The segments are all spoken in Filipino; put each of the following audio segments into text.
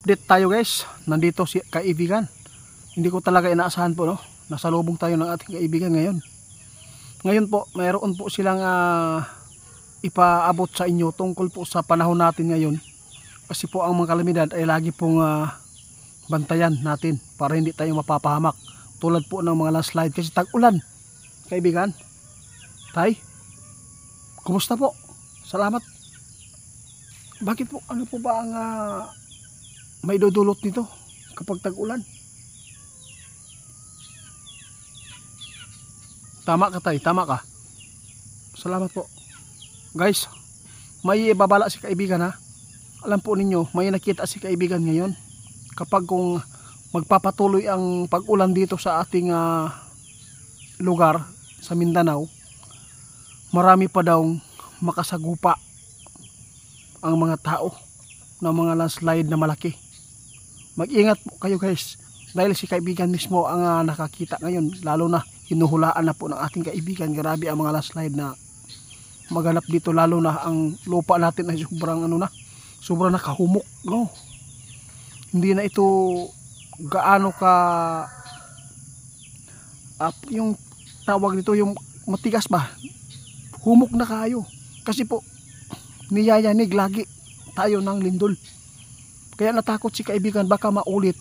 Update tayo guys, nandito si kaibigan. Hindi ko talaga inaasahan po, no? Nasalubong tayo ng ating kaibigan ngayon. Ngayon po, mayroon po silang ipaabot sa inyo tungkol po sa panahon natin ngayon. Kasi po ang mga kalamidad ay lagi pong bantayan natin para hindi tayo mapapahamak. Tulad po ng mga landslide kasi tag-ulan. Kaibigan, tay, kumusta po? Salamat. Bakit po, ano po ba ang may dudulot nito kapag tag-ulan? Tama ka tay, tama ka. Salamat po. Guys, may babala si kaibigan ha. Alam po ninyo, may nakita si kaibigan ngayon. Kapag kung magpapatuloy ang pag-ulan dito sa ating lugar sa Mindanao, marami pa daw makasagupa ang mga tao ng mga landslide na malaki. Mag-ingat po kayo guys, dahil si kaibigan mismo ang nakakita ngayon, lalo na hinuhulaan na po ng ating kaibigan. Grabe ang mga landslide na maganap dito, lalo na ang lupa natin ay sobrang sobrang nakahumok, no? Hindi na ito gaano ka yung tawag dito, yung matigas ba, humok na kayo kasi po niyayanig lagi tayo ng lindol. Kaya natakot si kaibigan baka maulit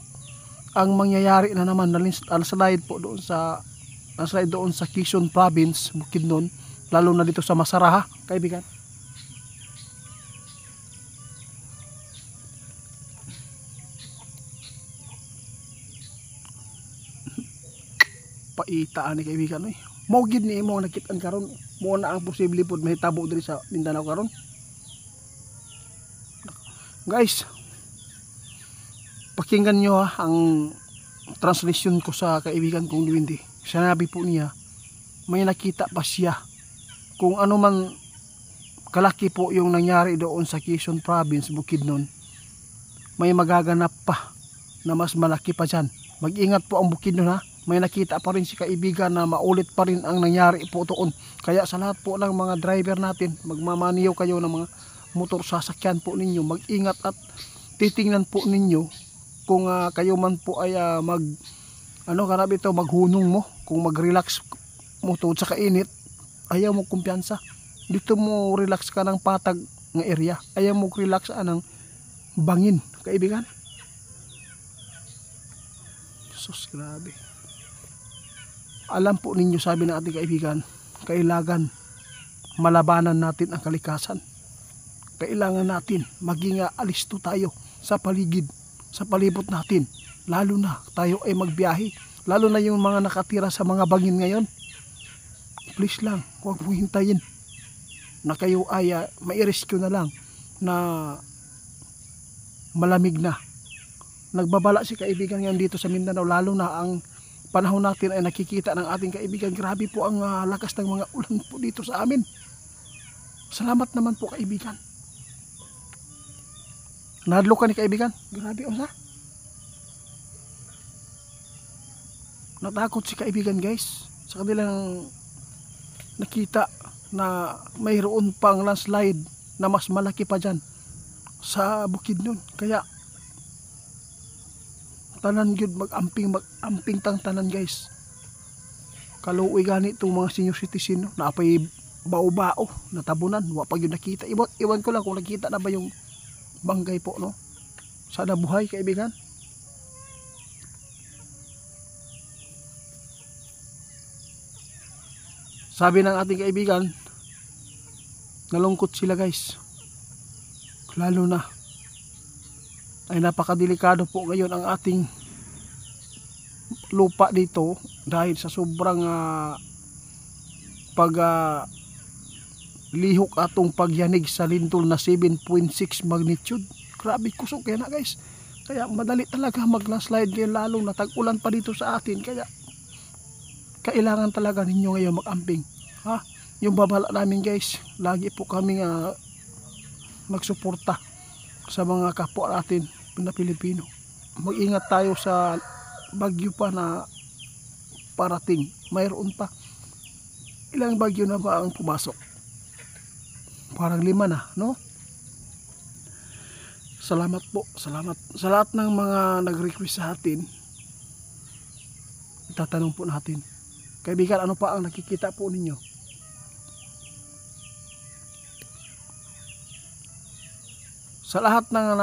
ang mangyayari na naman na landslide po doon sa Quezon Province, Bukidnon, lalo na dito sa Masaraha, kaibigan. Paitaan ni kaibigan eh. Mao gid ni imo nakit-an karon, mo na ang posible pud mahitabo diri sa Mindanao karon. Guys, pakinggan nyo ang translation ko sa kaibigan kong Duwindi. Sinabi po niya, may nakita pa siya kung ano man kalaki po yung nangyari doon sa Quezon Province, Bukidnon. May magaganap pa na mas malaki pa dyan. Mag-ingat po ang Bukidnon ha. May nakita pa rin si kaibigan na maulit pa rin ang nangyari po doon. Kaya sa lahat po ng mga driver natin, magmamaniyo kayo ng mga motor sasakyan po ninyo, mag-ingat at titingnan po ninyo kung kayo man po ay maghunong mo, kung mag-relax mo tungod sa kainit, ayaw mo kumpiyansa. Dito mo relax ka ng patag ng area, ayaw mo relax ng bangin, kaibigan. Sus, grabe. Alam po ninyo, sabi ng ating kaibigan, kailangan malabanan natin ang kalikasan. Kailangan natin maging alisto tayo sa paligid, sa palibot natin, lalo na tayo ay magbiyahe, lalo na yung mga nakatira sa mga bangin ngayon. Please lang, huwag mong hintayin na kayo ay mai-rescue na lang na malamig na. Nagbabala si kaibigan ngayon dito sa Mindanao, lalo na ang panahon natin ay nakikita ng ating kaibigan. Grabe po ang lakas ng mga ulan po dito sa amin. Salamat naman po kaibigan. Nadlo ka ni kaibigan? Grabe o sa? Natakot si kaibigan guys sa kanilang nakita na mayroon pang landslide na mas malaki pa dyan sa Bukidnon. Kaya tanan yun mag-amping tang tanan guys. Kaluoy gani itong mga senior citizen, no? Napay bao-bao natabunan, wapag yun nakita. Iwan ko lang kung nakita na ba yung banggay po, no? Sana buhay kaibigan. Sabi ng ating kaibigan, nalungkot sila guys, lalo na ay napakadelikado po ngayon ang ating lupa dito dahil sa sobrang lihok atong pagyanig sa lindol na 7.6 magnitude. Grabe kusog kaya na guys. Kaya madali talaga mag-landslide ngayon, lalo na tag-ulan pa dito sa atin. Kaya kailangan talaga ninyo ngayon mag-amping. Ha? Yung babala namin guys, lagi po kami magsuporta sa mga kapwa natin na Pilipino. Mag-ingat tayo sa bagyo pa na parating. Mayroon pa. Ilang bagyo na ba ang pumasok? Parang 5 na, no? salamat po. Salamat sa lahat ng mga nag-request sa atin. Itatanong po natin. Kaibigan, ano pa ang nakikita po ninyo? Sa lahat ng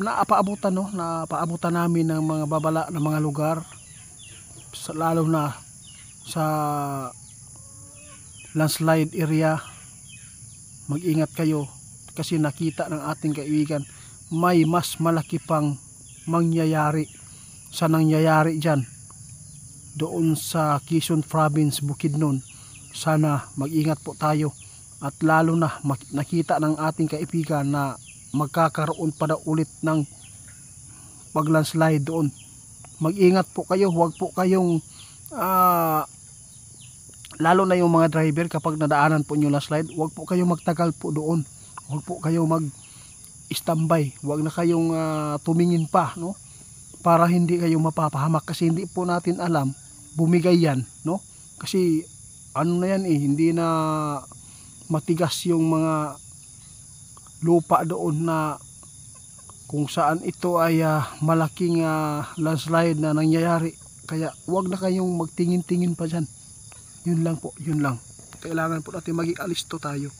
napaabutan, no, napaabutan namin ng mga babala ng mga lugar, lalo na sa landslide area, mag-ingat kayo kasi nakita ng ating kaibigan may mas malaki pang mangyayari sa nangyayari dyan doon sa Quezon Province, Bukidnon. Sana mag-ingat po tayo at lalo na nakita ng ating kaibigan na magkakaroon pa daw ulit ng paglandslide doon. Mag-ingat po kayo, huwag po kayong lalo na yung mga driver, kapag nadaanan po nyo landslide, huwag po kayong magtagal po doon, huwag po kayong mag standby, huwag na kayong tumingin pa, no, para hindi kayo mapapahamak kasi hindi po natin alam, bumigay yan, no, kasi ano na yan hindi na matigas yung mga lupa doon na kung saan ito ay malaking landslide na nangyayari. Kaya huwag na kayong magtingin-tingin pa dyan. Yun lang po, yun lang. Kailangan po natin maging alisto tayo.